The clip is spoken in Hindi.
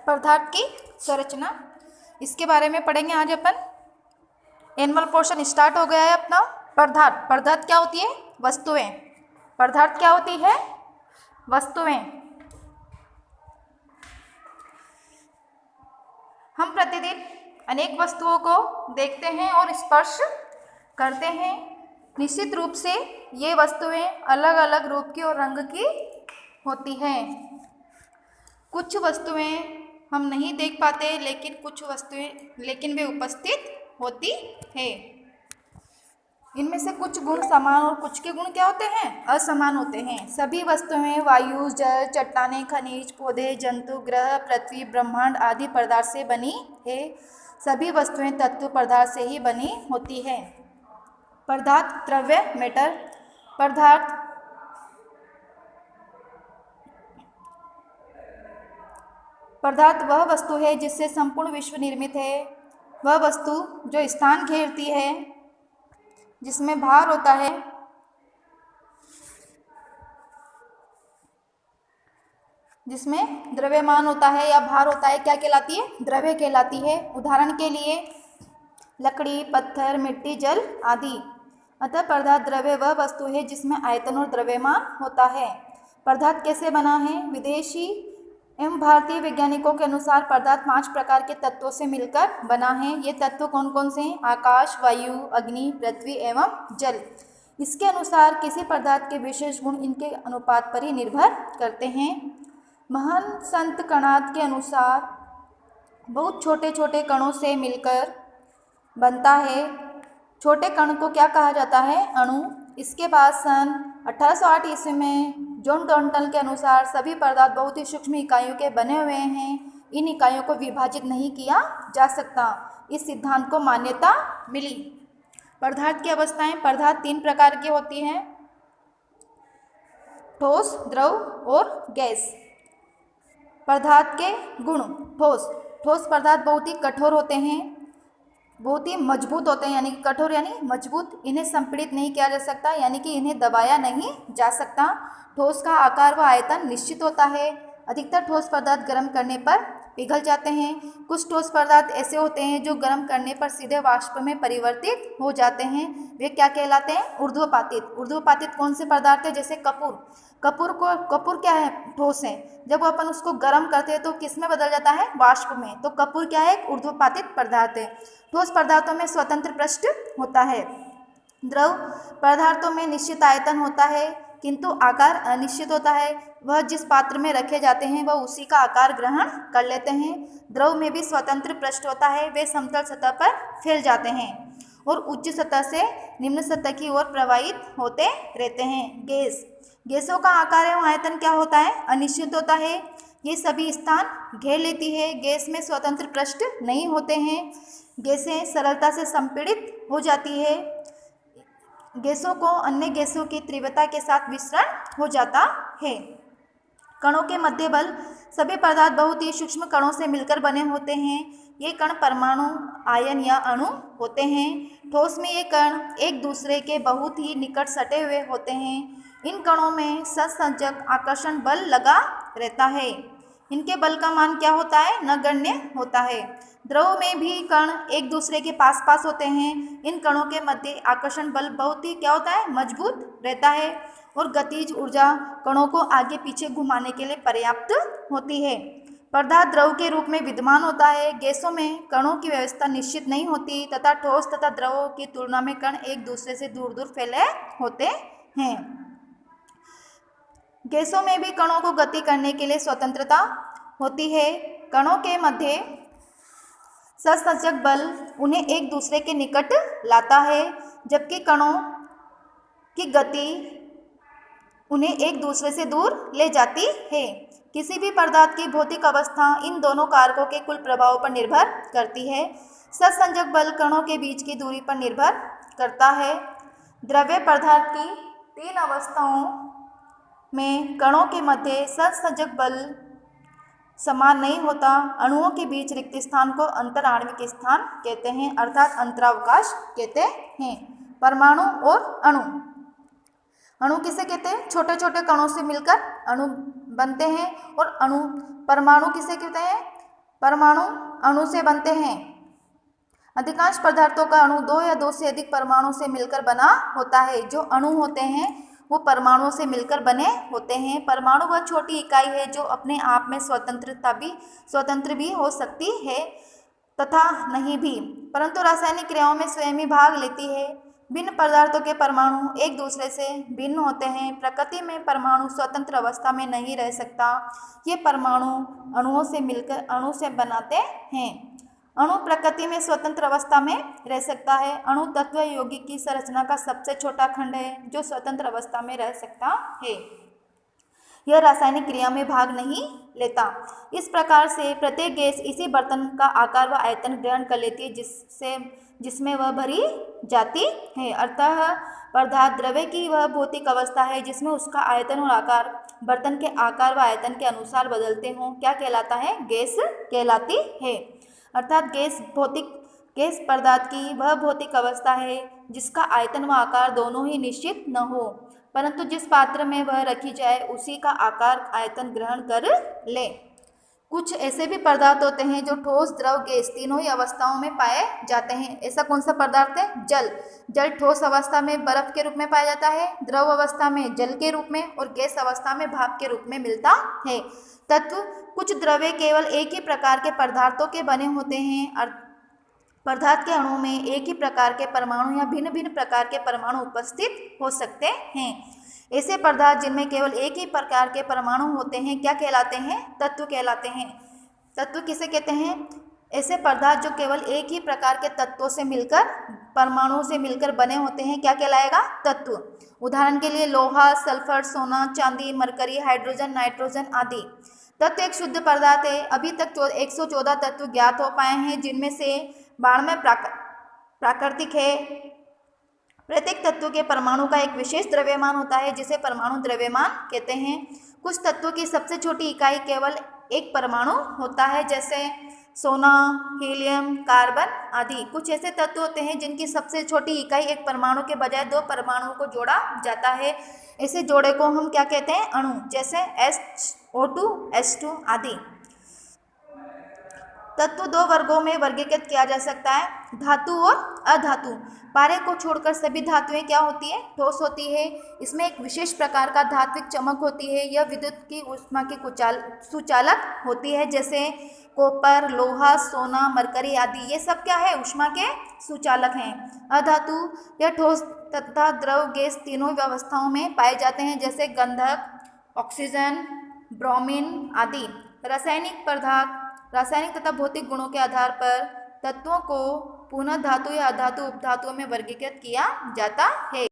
पदार्थ की संरचना, इसके बारे में पढ़ेंगे आज अपन। एनुअल पोर्शन स्टार्ट हो गया है अपना। पदार्थ, पदार्थ क्या होती है? वस्तुएं। पदार्थ क्या होती है? वस्तुएं। हम प्रतिदिन अनेक वस्तुओं को देखते हैं और स्पर्श करते हैं। निश्चित रूप से ये वस्तुएं अलग अलग रूप की और रंग की होती हैं। कुछ वस्तुएं हम नहीं देख पाते, लेकिन वे उपस्थित होती है। इनमें से कुछ गुण समान और कुछ के गुण क्या होते हैं? असमान होते हैं। सभी वस्तुएं वायु, जल, चट्टानें, खनिज, पौधे, जंतु, ग्रह, पृथ्वी, ब्रह्मांड आदि पदार्थ से बनी है। सभी वस्तुएं तत्व पदार्थ से ही बनी होती है। पदार्थ, द्रव्य, मैटर। पदार्थ वह वस्तु है जिससे संपूर्ण विश्व निर्मित है। वह वस्तु जो स्थान घेरती है, जिसमें भार होता है, जिसमें द्रव्यमान होता है या भार होता है, क्या कहलाती है? द्रव्य कहलाती है। उदाहरण के लिए लकड़ी, पत्थर, मिट्टी, जल आदि। अतः पदार्थ द्रव्य वह वस्तु है जिसमें आयतन और द्रव्यमान होता है। पदार्थ कैसे बना है? विदेशी एवं भारतीय वैज्ञानिकों के अनुसार पदार्थ 5 प्रकार के तत्वों से मिलकर बना है। ये तत्व कौन कौन से हैं? आकाश, वायु, अग्नि, पृथ्वी एवं जल। इसके अनुसार किसी पदार्थ के विशेष गुण इनके अनुपात पर ही निर्भर करते हैं। महान संत कणाद के अनुसार बहुत छोटे छोटे कणों से मिलकर बनता है। छोटे कण को क्या कहा जाता है? अणु। इसके बाद सन 1808 ईस्वी में जॉन डॉल्टन के अनुसार सभी पदार्थ बहुत ही सूक्ष्म इकाइयों के बने हुए हैं। इन इकाइयों को विभाजित नहीं किया जा सकता। इस सिद्धांत को मान्यता मिली। पदार्थ की अवस्थाएं। पदार्थ 3 प्रकार की होती हैं: ठोस, द्रव और गैस। पदार्थ के गुण। ठोस पदार्थ बहुत ही कठोर होते हैं, बहुत ही मजबूत होते हैं। यानी कि कठोर यानी मजबूत। इन्हें संपीड़ित नहीं किया जा सकता, यानी कि इन्हें दबाया नहीं जा सकता। ठोस का आकार व आयतन निश्चित होता है। अधिकतर ठोस पदार्थ गर्म करने पर पिघल जाते हैं। कुछ ठोस पदार्थ ऐसे होते हैं जो गर्म करने पर सीधे वाष्प में परिवर्तित हो जाते हैं। वे क्या कहलाते हैं? ऊर्ध्वपातित। ऊर्ध्वपातित कौन से पदार्थ है? जैसे कपूर। कपूर क्या है? ठोस है। जब अपन उसको गर्म करते हैं तो किस में बदल जाता है? वाष्प में। तो कपूर क्या है? ऊर्ध्वपातित पदार्थ है। ठोस पदार्थों में स्वतंत्र पृष्ठ होता है। द्रव पदार्थों में निश्चित आयतन होता है, किंतु आकार अनिश्चित होता है। वह जिस पात्र में रखे जाते हैं वह उसी का आकार ग्रहण कर लेते हैं। द्रव में भी स्वतंत्र पृष्ठ होता है। वे समतल सतह पर फैल जाते हैं और उच्च सतह से निम्न सतह की ओर प्रवाहित होते रहते हैं। गैसों का आकार एवं आयतन क्या होता है? अनिश्चित होता है। ये सभी स्थान घेर लेती है। गैस में स्वतंत्र पृष्ठ नहीं होते हैं। गैसें सरलता से संपीड़ित हो जाती है। गैसों को अन्य गैसों की तीव्रता के साथ विसरण हो जाता है। कणों के मध्य बल। सभी पदार्थ बहुत ही सूक्ष्म कणों से मिलकर बने होते हैं। ये कण परमाणु, आयन या अणु होते हैं। ठोस में ये कण एक दूसरे के बहुत ही निकट सटे हुए होते हैं। इन कणों में सहसंयोजक आकर्षण बल लगा रहता है। इनके बल का मान क्या होता है? नगण्य होता है। द्रव में भी कण एक दूसरे के पास पास होते हैं। इन कणों के मध्य आकर्षण बल बहुत ही क्या होता है? मजबूत रहता है और गतिज ऊर्जा कणों को आगे पीछे घुमाने के लिए पर्याप्त होती है। पदार्थ द्रव के रूप में विद्यमान होता है। गैसों में कणों की व्यवस्था निश्चित नहीं होती तथा ठोस तथा द्रवों की तुलना में कण एक दूसरे से दूर दूर फैले होते हैं। गैसों में भी कणों को गति करने के लिए स्वतंत्रता होती है। कणों के मध्य सहसंयोजक बल उन्हें एक दूसरे के निकट लाता है, जबकि कणों की गति उन्हें एक दूसरे से दूर ले जाती है। किसी भी पदार्थ की भौतिक अवस्था इन दोनों कारकों के कुल प्रभाव पर निर्भर करती है। सहसंयोजक बल कणों के बीच की दूरी पर निर्भर करता है। द्रव्य पदार्थ की 3 अवस्थाओं में कणों के मध्य सहसंयोजक बल समान नहीं होता। अणुओं के बीच रिक्त स्थान को अंतराण्विक स्थान कहते हैं, अर्थात अंतरावकाश कहते हैं। परमाणु और अणु। अणु किसे कहते हैं? छोटे छोटे कणों से मिलकर अणु बनते हैं। और परमाणु किसे कहते हैं? परमाणु अणु से बनते हैं। अधिकांश पदार्थों का अणु 2 या 2 से अधिक परमाणु से मिलकर बना होता है। जो अणु होते हैं वो परमाणुओं से मिलकर बने होते हैं। परमाणु वह छोटी इकाई है जो अपने आप में स्वतंत्र भी हो सकती है तथा नहीं भी, परंतु रासायनिक क्रियाओं में स्वयं ही भाग लेती है। भिन्न पदार्थों के परमाणु एक दूसरे से भिन्न होते हैं। प्रकृति में परमाणु स्वतंत्र अवस्था में नहीं रह सकता। ये परमाणु अणुओं से मिलकर अणु से बनाते हैं। अणु प्रकृति में स्वतंत्र अवस्था में रह सकता है। अणु तत्व यौगिक की संरचना का सबसे छोटा खंड है जो स्वतंत्र अवस्था में रह सकता है। यह रासायनिक क्रिया में भाग नहीं लेता। इस प्रकार से प्रत्येक गैस इसी बर्तन का आकार व आयतन ग्रहण कर लेती है जिसमें वह भरी जाती है। अतः पदार्थ द्रव्य की वह भौतिक अवस्था है जिसमें उसका आयतन और आकार बर्तन के आकार व आयतन के अनुसार बदलते हों। क्या कहलाता है? गैस कहलाती है। अर्थात गैस पदार्थ की वह भौतिक अवस्था है जिसका आयतन व आकार दोनों ही निश्चित न हो, परंतु जिस पात्र में वह रखी जाए उसी का आकार आयतन ग्रहण कर ले। कुछ ऐसे भी पदार्थ होते हैं जो ठोस, द्रव, गैस तीनों ही अवस्थाओं में पाए जाते हैं। ऐसा कौन सा पदार्थ है? जल ठोस अवस्था में बर्फ के रूप में पाया जाता है, द्रव अवस्था में जल के रूप में और गैस अवस्था में भाप के रूप में मिलता है। तत्व कुछ द्रव्य केवल एक ही प्रकार के पदार्थों के बने होते हैं। पदार्थ के अणु में एक ही प्रकार के परमाणु या भिन्न भिन्न प्रकार के परमाणु उपस्थित हो सकते हैं। ऐसे पदार्थ जिनमें केवल एक ही प्रकार के परमाणु होते हैं क्या कहलाते हैं? तत्व कहलाते हैं। तत्व किसे कहते हैं? ऐसे पदार्थ जो केवल एक ही प्रकार के तत्वों से मिलकर परमाणुओं से मिलकर बने होते हैं क्या कहलाएगा? तत्व। उदाहरण के लिए लोहा, सल्फर, सोना, चांदी, मरकरी, हाइड्रोजन, नाइट्रोजन आदि। तत्व एक शुद्ध पदार्थ है। अभी तक 114 तत्व ज्ञात हो पाए हैं जिनमें से 92 प्राकृतिक है। प्रत्येक तत्व के परमाणु का एक विशेष द्रव्यमान होता है जिसे परमाणु द्रव्यमान कहते हैं। कुछ तत्वों की सबसे छोटी इकाई केवल एक परमाणु होता है जैसे सोना, हीलियम, कार्बन आदि। कुछ ऐसे तत्व होते हैं जिनकी सबसे छोटी इकाई एक परमाणु के बजाय 2 परमाणुओं को जोड़ा जाता है। ऐसे जोड़े को हम क्या कहते हैं? अणु। जैसे SO2, H2 आदि। तत्व 2 वर्गों में वर्गीकृत किया जा सकता है, धातु और अधातु। पारे को छोड़कर सभी धातुएं क्या होती है? ठोस होती है। इसमें एक विशेष प्रकार का धात्विक चमक होती है। यह विद्युत की ऊष्मा की सुचालक होती है जैसे कॉपर, लोहा, सोना, मरकरी आदि। ये सब क्या है? ऊष्मा के सुचालक हैं। अधातु यह ठोस तथा द्रव, गैस तीनों व्यवस्थाओं में पाए जाते हैं जैसे गंधक, ऑक्सीजन, ब्रोमीन आदि। रासायनिक तथा भौतिक गुणों के आधार पर तत्वों को पुनः धातु या अधातु उपधातुओं में वर्गीकृत किया जाता है।